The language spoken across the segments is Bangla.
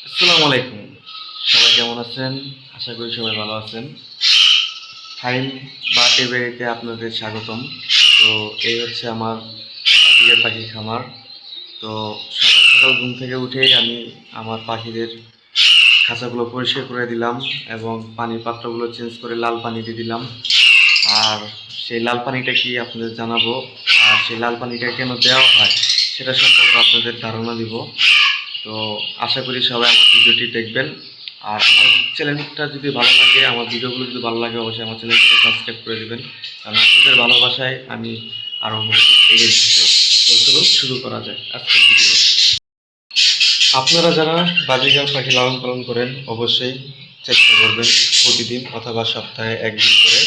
আসসালামু আলাইকুম। সবাই কেমন আছেন? আশা করি সবাই ভালো আছেন। ফাইন বা এবেরিতে আপনাদের স্বাগতম। তো এই হচ্ছে আমার পাখিদের পাখির খামার। তো সকাল সকাল ঘুম থেকে উঠেই আমি আমার পাখিদের খাঁচাগুলো পরিষ্কার করে দিলাম এবং পানির পাত্রগুলো চেঞ্জ করে লাল পানি দিয়ে দিলাম। আর সেই লাল পানিটা কি আপনাদের জানাবো, আর সেই লাল পানিটা কেন দেওয়া হয় সেটা সম্পর্কে আপনাদের ধারণা দিব। তো আশা করি সবাই আমার ভিডিওটি দেখবেন। আর আমার চ্যানেলটা যদি ভালো লাগে, আমার ভিডিওগুলো যদি ভালো লাগে, অবশ্যই আমার চ্যানেলটাকে সাবস্ক্রাইব করে দেবেন, কারণ আপনাদের ভালোবাসায় আমি আরও এগিয়ে যেতে। তো চলুন শুরু করা যায় আজকের ভিডিও। আপনারা যারা বাজিগার পাখি লালন পালন করেন অবশ্যই চেষ্টা করবেন প্রতিদিন অথবা সপ্তাহে একদিন করে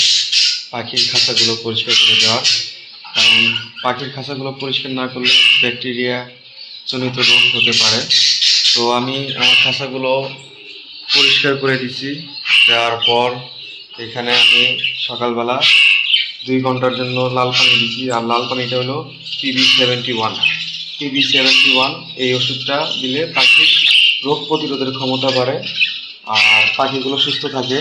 পাখির খাঁচাগুলো পরিষ্কার করে দেওয়ার। কারণ পাখির খাঁচাগুলো পরিষ্কার না করলে ব্যাকটেরিয়া জনিত রোগ হতে পারে। তো আমি আমার খাঁচাগুলো পরিষ্কার করে দিছি। দেওয়ার পর এখানে আমি সকালবেলা 2 ঘন্টার জন্য লাল পানি দিচ্ছি। আর লাল পানিটা হলো PB71। PB71 এই ওষুধটা দিলে পাখির রোগ প্রতিরোধের ক্ষমতা বাড়ে আর পাখিগুলো সুস্থ থাকে।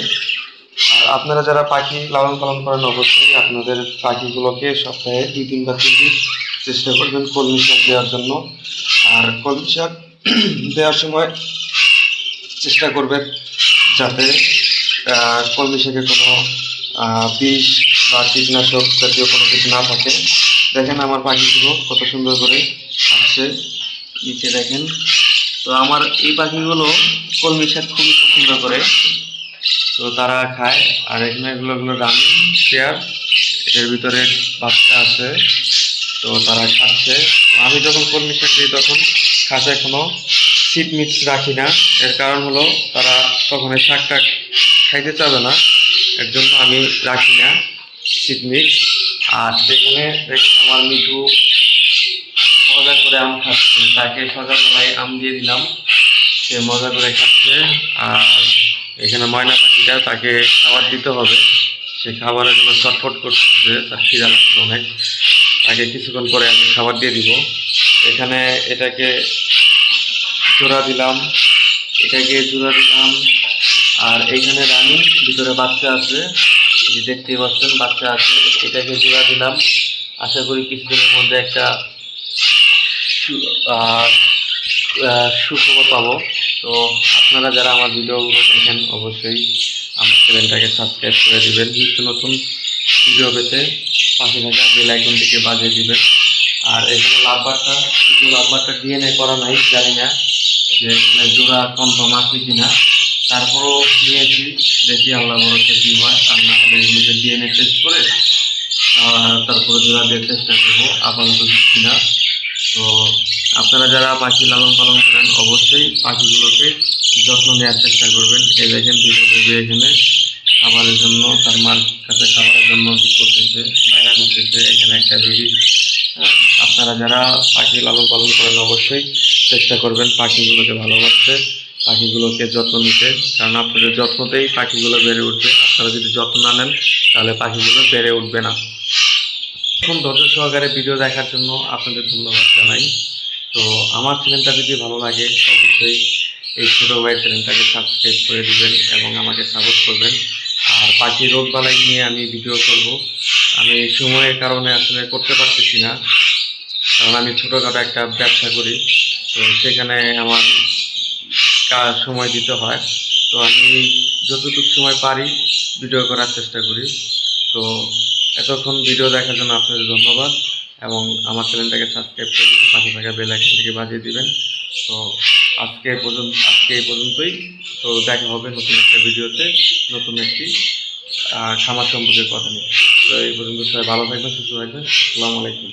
আর আপনারা যারা পাখি লালন পালন করেন অবশ্যই আপনাদের পাখিগুলোকে সপ্তাহে 2-3 বা 3 দিন চেষ্টা করবেন কলমি শাক দেওয়ার জন্য। আর কলমি শাক দেওয়ার সময় চেষ্টা করবেন যাতে কলমি শাকে কোনো বিষ বা কীটনাশক জাতীয় কোনো কিছু না থাকে। দেখেন আমার পাখিগুলো কত সুন্দর করে খাচ্ছে, নিচে দেখেন। তো আমার এই পাখিগুলো কলমি শাক খুবই পছন্দ করে, তো তারা খায়। আর এখানে এগুলো রানিং পেয়ার, এর ভিতরে বাচ্চা আছে, তো তারা খাচ্ছে। আমি যখন কলমি শাক দিই তখন খাঁচায় কোনো সিড মিক্স রাখি না। এর কারণ হলো তারা তখন এই শাকটা খাইতে চাবে না, এর জন্য আমি রাখি না সিড মিক্স। আর সেখানে দেখি আমার মিঠু মজা করে আম খাচ্ছে, তাকে সকালবেলায় আম দিয়ে দিলাম, সে মজা করে খাচ্ছে। আর এখানে ময়না পাখিটা, তাকে খাবার দিতে হবে, সে খাবারের জন্য চটফট করতেছে, তার খিদা লাগছে অনেক। তাকে কিছুক্ষণ পরে আমি খাবার দিয়ে দিব। এখানে এটাকে জোড়া দিলাম, এটাকে জোড়া দিলাম। আর এইখানে রানী ভিতরে বাচ্চা আছে, এই যে দেখতেই পাচ্ছেন বাচ্চা আছে, এটাকে জোড়া দিলাম। আশা করি কিছুদিনের মধ্যে একটা সুখবর পাবো। তো আপনারা যারা আমার ভিডিওগুলো দেখেন অবশ্যই আমার চ্যানেলটাকে সাবস্ক্রাইব করে দেবেন, নিত্য নতুন ভিডিও পেতে পাশে থাকা বেল আইকনটিকে বাজিয়ে দিবেন। আর এখানে লাভবারটা DNA করা নাই, জানি না যে এখানে জোড়া কনফার্ম আছে কিনা, তারপরও নিয়েছি, দেখি আল্লাহ ভরসা কী হয়। আর না হলে এগুলোকে DNA টেস্ট করে তারপরে জোড়া দিয়ে চেষ্টা করবো, আপাতত দিচ্ছি না। তো আপনারা যারা পাখি লালন পালন করেন অবশ্যই পাখিগুলোকে যত্ন নেওয়ার চেষ্টা করবেন। এই দেখেন দুটো বেবি এখানে খাবারের জন্য তার মার কাছে খাবারের জন্য কি করতেছে, বায়না করতেছে। এখানে একটা বেবি। হ্যাঁ, আপনারা যারা পাখি লালন পালন করেন অবশ্যই চেষ্টা করবেন পাখিগুলোকে ভালোবাসতে, পাখিগুলোকে যত্ন নিতে, কারণ আপনাদের যত্নতেই পাখিগুলো বেড়ে উঠবে। আপনারা যদি যত্ন না নেন তাহলে পাখিগুলো বেড়ে উঠবে না। এখন ধৈর্য সহকারে ভিডিও দেখার জন্য আপনাদের ধন্যবাদ জানাই। তো আমার চ্যানেলটা যদি ভালো লাগে অবশ্যই এই ছোটো ভাইয়ের চ্যানেলটাকে সাবস্ক্রাইব করে দেবেন এবং আমাকে সাপোর্ট করবেন। আর পাখি রোগ বালাই নিয়ে আমি ভিডিও করব, আমি সময়ের কারণে আসলে করতে পারতেছি না, কারণ আমি ছোটোখাটো একটা ব্যবসা করি, তো সেখানে আমার সময় দিতে হয়। তো আমি যতটুকু সময় পারি ভিডিও করার চেষ্টা করি। তো এতক্ষণ ভিডিও দেখার জন্য আপনাদের ধন্যবাদ এবং আমার চ্যানেলটাকে সাবস্ক্রাইব করে দিন, পাশে থাকা বেল আইকনটিকে বাজিয়ে দিবেন। তো আজকে এই পর্যন্তই। তো দেখা হবে নতুন একটা ভিডিওতে, নতুন একটি খামার সম্পর্কে কথা নিয়ে। তো এই পর্যন্ত সবাই ভালো থাকবেন, সুস্থ থাকবেন। আসসালামু আলাইকুম।